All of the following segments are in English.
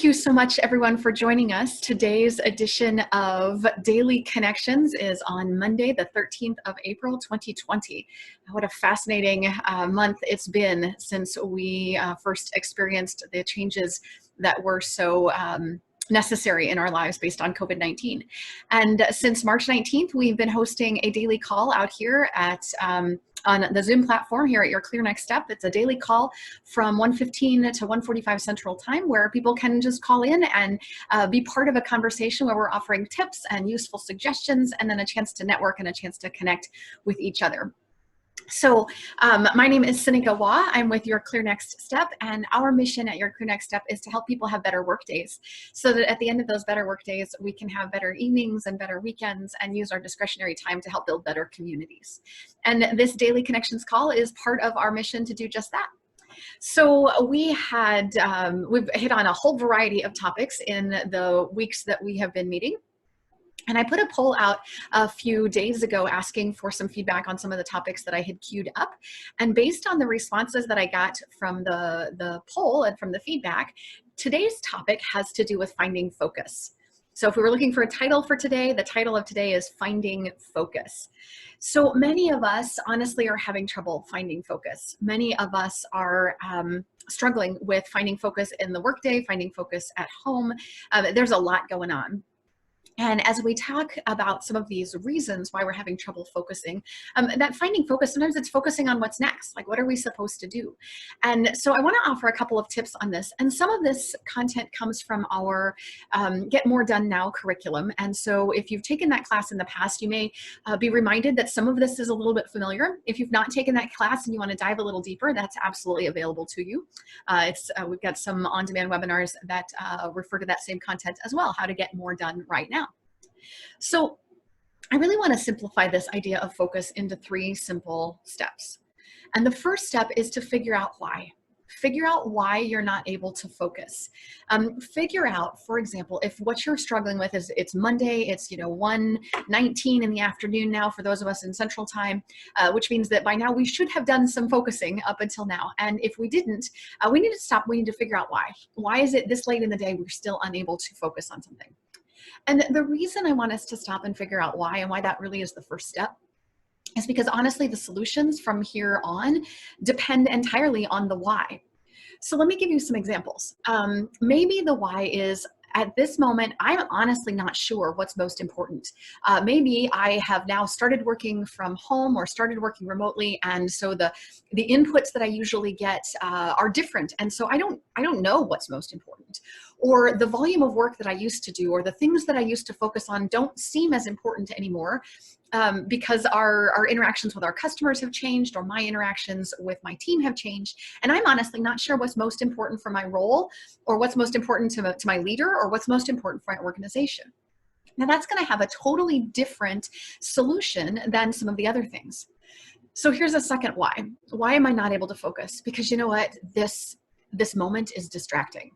Thank you so much, everyone, for joining us. Today's edition of Daily Connections is on Monday, the 13th of April, 2020. What a fascinating month it's been since we first experienced the changes that were so necessary in our lives based on COVID-19. And since March 19th, we've been hosting a daily call out here at on the Zoom platform here at your Clear Next Step. It's a daily call from 1:15 to 1:45 Central Time where people can just call in and be part of a conversation where we're offering tips and useful suggestions and then a chance to network and a chance to connect with each other. So my name is Sinika Wah. I'm with Your Clear Next Step, and our mission at Your Clear Next Step is to help people have better work days so that at the end of those better work days, we can have better evenings and better weekends and use our discretionary time to help build better communities. And this Daily Connections call is part of our mission to do just that. So we've hit on a whole variety of topics in the weeks that we have been meeting. And I put a poll out a few days ago asking for some feedback on some of the topics that I had queued up. And based on the responses that I got from the poll and from the feedback, today's topic has to do with finding focus. So if we were looking for a title for today, the title of today is Finding Focus. So many of us honestly are having trouble finding focus. Many of us are struggling with finding focus in the workday, finding focus at home. There's a lot going on. And as we talk about some of these reasons why we're having trouble focusing, that finding focus, sometimes it's focusing on what's next, like what are we supposed to do? And so I want to offer a couple of tips on this. And some of this content comes from our Get More Done Now curriculum. And so if you've taken that class in the past, you may be reminded that some of this is a little bit familiar. If you've not taken that class and you want to dive a little deeper, that's absolutely available to you. We've got some on-demand webinars that refer to that same content as well, how to get more done right now. So I really want to simplify this idea of focus into 3 simple steps. And the first step is to figure out why. Figure out why you're not able to focus. Figure out, for example, if what you're struggling with is it's Monday, it's 1:19 in the afternoon now for those of us in Central Time, which means that by now we should have done some focusing up until now. And if we didn't, we need to stop. We need to figure out why. Why is it this late in the day we're still unable to focus on something? And the reason I want us to stop and figure out why and why that really is the first step is because honestly, the solutions from here on depend entirely on the why. So let me give you some examples. Maybe the why is, at this moment, I'm honestly not sure what's most important. Maybe I have now started working from home or started working remotely, and so the inputs that I usually get are different, and so I don't know what's most important. Or the volume of work that I used to do, or the things that I used to focus on don't seem as important anymore because our interactions with our customers have changed, or my interactions with my team have changed, and I'm honestly not sure what's most important for my role, or what's most important to my leader, or what's most important for my organization. Now that's going to have a totally different solution than some of the other things. So here's a second why. Why am I not able to focus? Because you know what? This moment is distracting.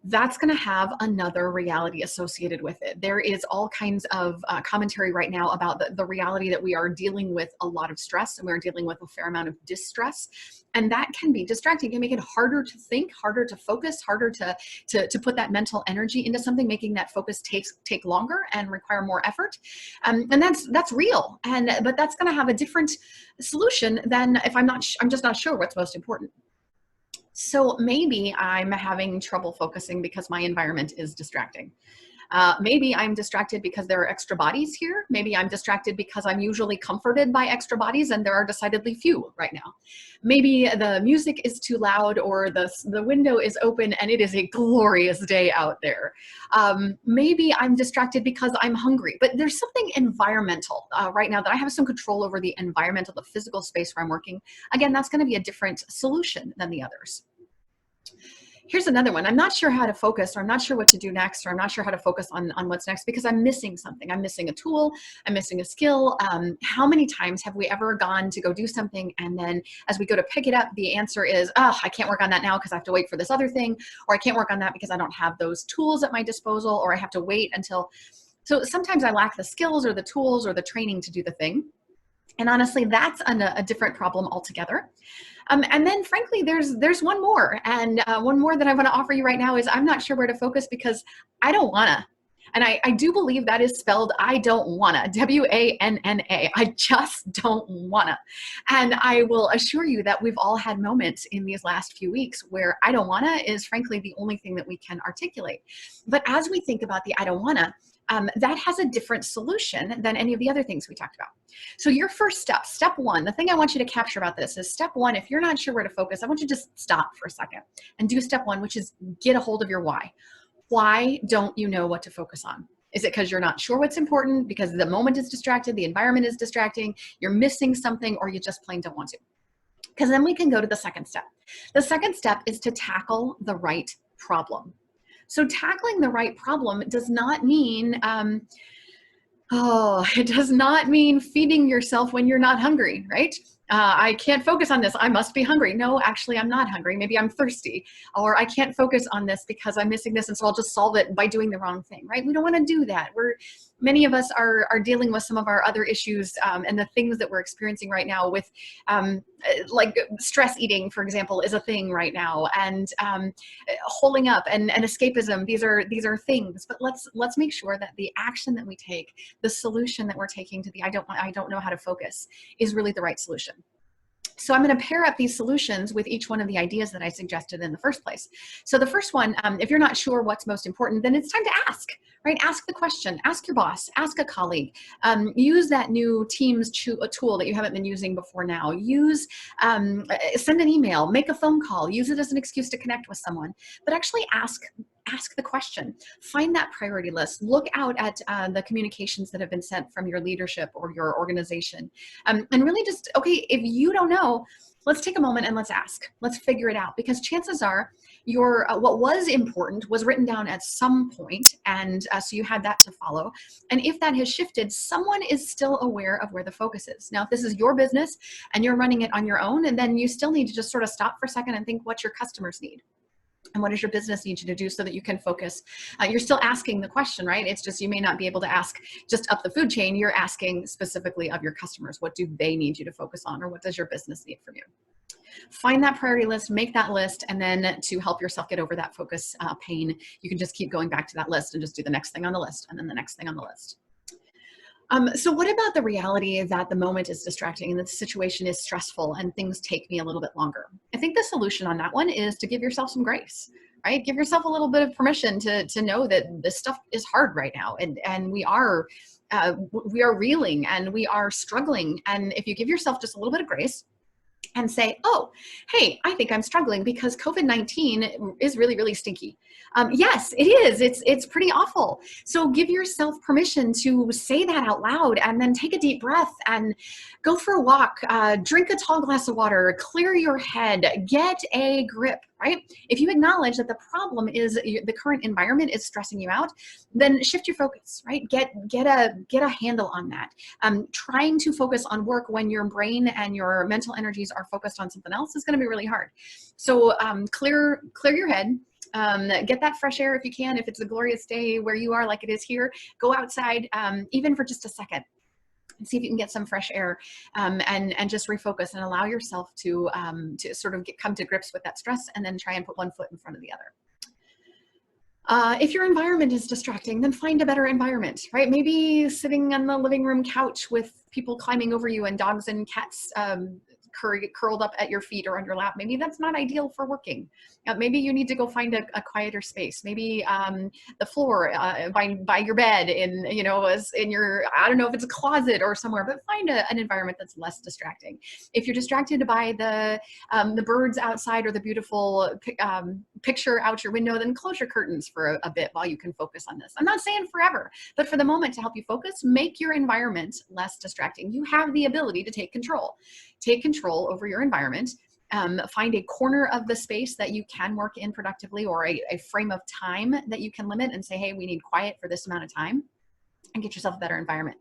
That's going to have another reality associated with it. There is all kinds of commentary right now about the reality that we are dealing with a lot of stress, and we're dealing with a fair amount of distress. And that can be distracting. It can make it harder to think, harder to focus, harder to put that mental energy into something, making that focus take longer and require more effort. And that's real. But that's going to have a different solution than if I'm just not sure what's most important. So maybe I'm having trouble focusing because my environment is distracting. Maybe I'm distracted because there are extra bodies here. Maybe I'm distracted because I'm usually comforted by extra bodies and there are decidedly few right now. Maybe the music is too loud, or the window is open and it is a glorious day out there. Maybe I'm distracted because I'm hungry, but there's something environmental right now that I have some control over, the environmental, the physical space where I'm working. Again, that's going to be a different solution than the others. Here's another one. I'm not sure how to focus, or I'm not sure what to do next, or I'm not sure how to focus on what's next because I'm missing something. I'm missing a tool. I'm missing a skill. How many times have we ever gone to go do something, and then as we go to pick it up, the answer is, oh, I can't work on that now because I have to wait for this other thing, or I can't work on that because I don't have those tools at my disposal, or I have to wait until. So sometimes I lack the skills or the tools or the training to do the thing. And honestly, that's a different problem altogether. And then frankly, there's one more, and one more that I want to offer you right now is I'm not sure where to focus because I don't wanna. And I do believe that is spelled I don't wanna, W-A-N-N-A. I just don't wanna. And I will assure you that we've all had moments in these last few weeks where I don't wanna is frankly the only thing that we can articulate. But as we think about the I don't wanna, that has a different solution than any of the other things we talked about. So your first step, step one, the thing I want you to capture about this is step one, if you're not sure where to focus, I want you to just stop for a second and do step one, which is get a hold of your why. Why don't you know what to focus on? Is it because you're not sure what's important, because the moment is distracted, the environment is distracting, you're missing something, or you just plain don't want to? Because then we can go to the second step. The second step is to tackle the right problem. So tackling the right problem does not mean it does not mean feeding yourself when you're not hungry, right? I can't focus on this. I must be hungry. No, actually, I'm not hungry. Maybe I'm thirsty. Or I can't focus on this because I'm missing this, and so I'll just solve it by doing the wrong thing, right? We don't want to do that. Many of us are dealing with some of our other issues, and the things that we're experiencing right now with like stress eating, for example, is a thing right now, and holding up and escapism. These are things, but let's make sure that the action that we take, the solution that we're taking to the I don't know how to focus, is really the right solution. So I'm going to pair up these solutions with each one of the ideas that I suggested in the first place. So the first one, if you're not sure what's most important, then it's time to ask, right? Ask the question, ask your boss, ask a colleague, use that new Teams tool that you haven't been using before now. Send an email, make a phone call, use it as an excuse to connect with someone, but actually ask the question. Find that priority list. Look out at the communications that have been sent from your leadership or your organization. And really just, okay, if you don't know, let's take a moment and let's ask. Let's figure it out, because chances are your what was important was written down at some point, and so you had that to follow. And if that has shifted, someone is still aware of where the focus is. Now, if this is your business and you're running it on your own, and then you still need to just sort of stop for a second and think what your customers need. And what does your business need you to do so that you can focus? You're still asking the question, right? It's just you may not be able to ask just up the food chain. You're asking specifically of your customers. What do they need you to focus on, or what does your business need from you? Find that priority list, make that list, and then to help yourself get over that focus pain, you can just keep going back to that list and just do the next thing on the list and then the next thing on the list. So what about the reality that the moment is distracting and the situation is stressful and things take me a little bit longer? I think the solution on that one is to give yourself some grace, right? Give yourself a little bit of permission to know that this stuff is hard right now, and we are reeling and we are struggling. And if you give yourself just a little bit of grace and say, oh, hey, I think I'm struggling because COVID-19 is really, really stinky. Yes, it is. It's pretty awful. So give yourself permission to say that out loud, and then take a deep breath and go for a walk, drink a tall glass of water, clear your head, get a grip, right? If you acknowledge that the problem is the current environment is stressing you out, then shift your focus, right? Get a handle on that. Trying to focus on work when your brain and your mental energies are focused on something else is going to be really hard. So clear your head. Get that fresh air if you can. If it's a glorious day where you are like it is here, go outside even for just a second and see if you can get some fresh air, and just refocus and allow yourself to sort of come to grips with that stress, and then try and put one foot in front of the other. If your environment is distracting, then find a better environment, right? Maybe sitting on the living room couch with people climbing over you and dogs and cats curled up at your feet or on your lap. Maybe that's not ideal for working. Maybe you need to go find a quieter space. Maybe the floor by your bed, in your, I don't know if it's a closet or somewhere, but find an environment that's less distracting. If you're distracted by the birds outside or the beautiful picture out your window, then close your curtains for a bit while you can focus on this. I'm not saying forever, but for the moment, to help you focus, make your environment less distracting. You have the ability to take control. Take control over your environment. Find a corner of the space that you can work in productively, or a frame of time that you can limit and say, hey, we need quiet for this amount of time, and get yourself a better environment.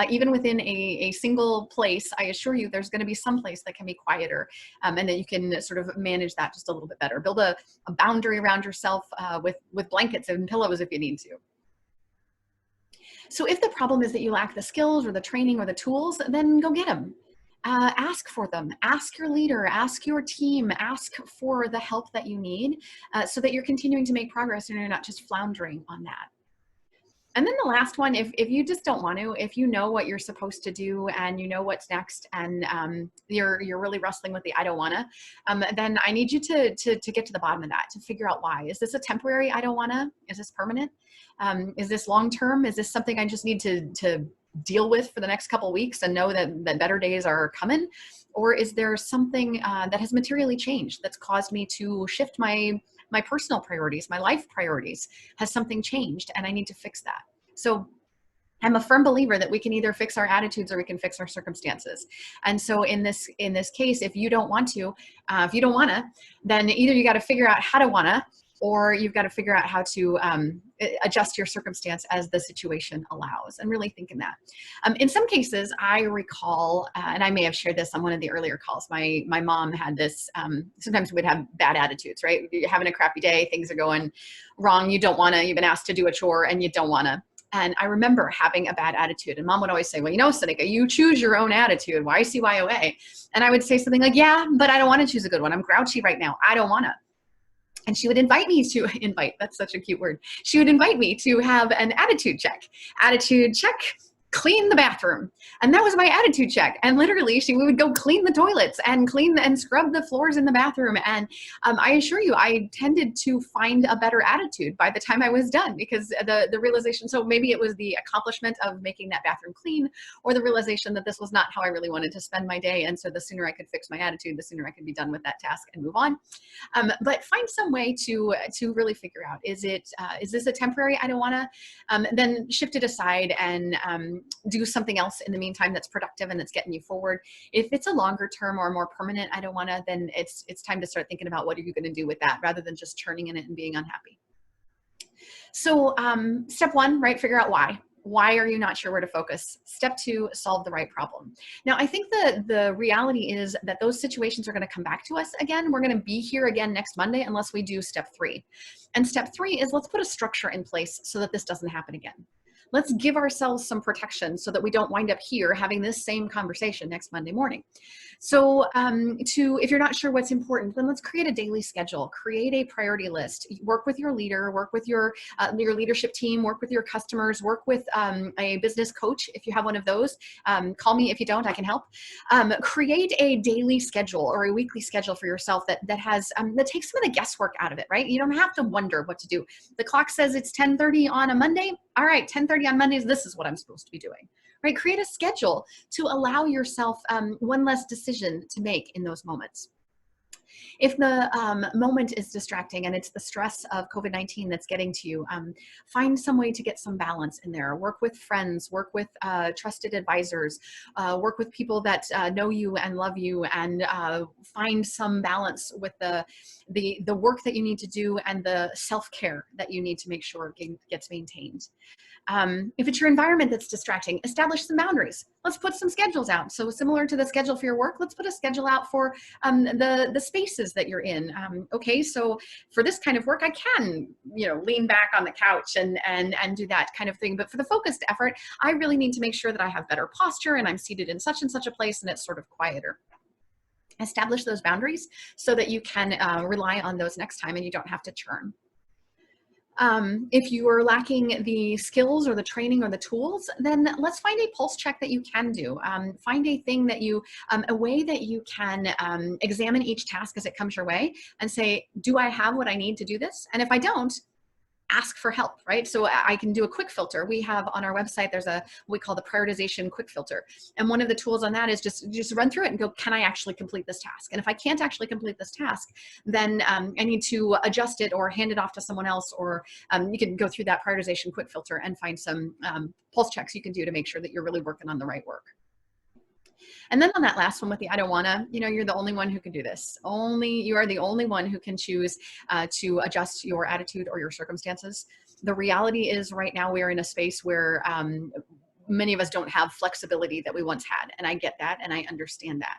Even within a single place, I assure you there's going to be some place that can be quieter, and then you can sort of manage that just a little bit better. Build a boundary around yourself with blankets and pillows if you need to. So if the problem is that you lack the skills or the training or the tools, then go get them. Ask for them. Ask your leader, ask your team, ask for the help that you need so that you're continuing to make progress and you're not just floundering on that. And then the last one, if you just don't want to, if you know what you're supposed to do and you know what's next, and you're really wrestling with the I don't wanna, then I need you to get to the bottom of that, to figure out why. Is this a temporary I don't wanna? Is this permanent? Is this long term? Is this something I just need to deal with for the next couple of weeks and know that better days are coming? Or is there something that has materially changed that's caused me to shift my personal priorities, my life priorities? Has something changed and I need to fix that? So I'm a firm believer that we can either fix our attitudes or we can fix our circumstances. And so in this case, if you don't want to, if you don't want to, then either you got to figure out how to want to, or you've got to figure out how to adjust your circumstance as the situation allows, and really think in that. In some cases, I recall, and I may have shared this on one of the earlier calls, my mom had this, sometimes we'd have bad attitudes, right? You're having a crappy day, things are going wrong, you don't want to, you've been asked to do a chore and you don't want to. And I remember having a bad attitude, and mom would always say, well, you know, Seneca, you choose your own attitude, YCYOA. And I would say something like, yeah, but I don't want to choose a good one. I'm grouchy right now. I don't want to. And she would invite me to that's such a cute word. She would invite me to have an attitude check. Attitude check, clean the bathroom. And that was my attitude check. And literally we would go clean the toilets and clean and scrub the floors in the bathroom. And I assure you, I tended to find a better attitude by the time I was done, because the realization, so maybe it was the accomplishment of making that bathroom clean, or the realization that this was not how I really wanted to spend my day. And so the sooner I could fix my attitude, the sooner I could be done with that task and move on. But find some way to really figure out, is this a temporary I don't wanna? Then shift it aside and do something else in the meantime that's productive and that's getting you forward. If it's a longer term or more permanent I don't wanna, then it's time to start thinking about what are you gonna do with that, rather than just churning in it and being unhappy. So step one, right, figure out why. Why are you not sure where to focus? Step two, solve the right problem. Now, I think the reality is that those situations are going to come back to us again. We're going to be here again next Monday unless we do step three. And step three is, let's put a structure in place so that this doesn't happen again. Let's give ourselves some protection so that we don't wind up here having this same conversation next Monday morning. So if you're not sure what's important, then let's create a daily schedule, create a priority list, work with your leader, work with your leadership team, work with your customers, work with a business coach if you have one of those. Call me if you don't, I can help. Create a daily schedule or a weekly schedule for yourself that takes some of the guesswork out of it, right? You don't have to wonder what to do. The clock says it's 10:30 on a Monday. All right, 10:30 on Mondays, this is what I'm supposed to be doing. Right? Create a schedule to allow yourself one less decision to make in those moments. If the moment is distracting and it's the stress of COVID-19 that's getting to you, find some way to get some balance in there. Work with friends, work with trusted advisors, work with people that know you and love you, and find some balance with the work that you need to do and the self-care that you need to make sure gets maintained. If it's your environment that's distracting, establish some boundaries. Let's put some schedules out. So similar to the schedule for your work, let's put a schedule out for the spaces that you're in. Okay, so for this kind of work, I can, lean back on the couch and do that kind of thing. But for the focused effort, I really need to make sure that I have better posture and I'm seated in such and such a place and it's sort of quieter. Establish those boundaries so that you can rely on those next time and you don't have to churn. If you are lacking the skills or the training or the tools, then let's find a pulse check that you can do. Find a thing that a way that you can examine each task as it comes your way and say, do I have what I need to do this? And if I don't, ask for help, right? So I can do a quick filter. We have on our website, there's what we call the prioritization quick filter. And one of the tools on that is just run through it and go, can I actually complete this task? And if I can't actually complete this task, then I need to adjust it or hand it off to someone else, or you can go through that prioritization quick filter and find some pulse checks you can do to make sure that you're really working on the right work. And then on that last one with the I don't wanna, you're the only one who can do this. You are the only one who can choose to adjust your attitude or your circumstances. The reality is right now we are in a space where many of us don't have flexibility that we once had. And I get that, and I understand that.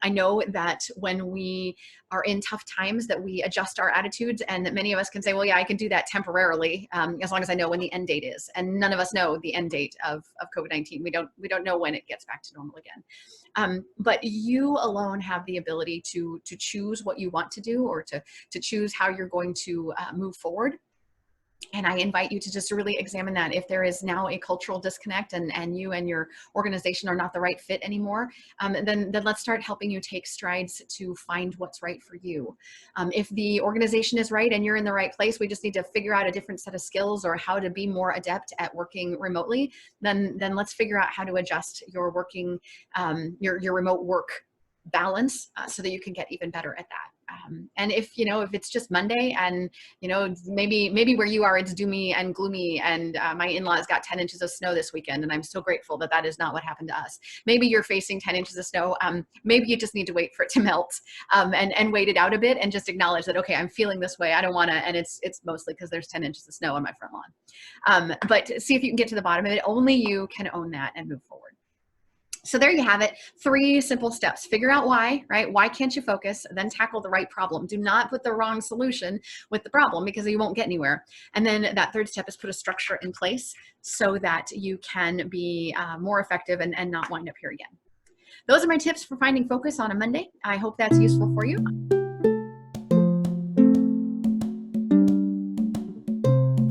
I know that when we are in tough times that we adjust our attitudes, and that many of us can say, well, yeah, I can do that temporarily, as long as I know when the end date is. And none of us know the end date of COVID-19. We don't know when it gets back to normal again. But you alone have the ability to choose what you want to do, or to choose how you're going to move forward. And I invite you to just really examine that. If there is now a cultural disconnect, and you and your organization are not the right fit anymore, then let's start helping you take strides to find what's right for you. If the organization is right and you're in the right place, we just need to figure out a different set of skills or how to be more adept at working remotely, then let's figure out how to adjust your working, your remote work balance, so that you can get even better at that. And if it's just Monday, and maybe where you are it's doomy and gloomy, and my in-laws got 10 inches of snow this weekend, and I'm so grateful that that is not what happened to us. Maybe you're facing 10 inches of snow. Maybe you just need to wait for it to melt, and wait it out a bit, and just acknowledge that, okay, I'm feeling this way, I don't want to, and it's mostly because there's 10 inches of snow on my front lawn. But see if you can get to the bottom of it. Only you can own that and move forward. So there you have it. 3 simple steps. Figure out why, right? Why can't you focus? Then tackle the right problem. Do not put the wrong solution with the problem, because you won't get anywhere. And then that 3rd step is put a structure in place so that you can be more effective and not wind up here again. Those are my tips for finding focus on a Monday. I hope that's useful for you.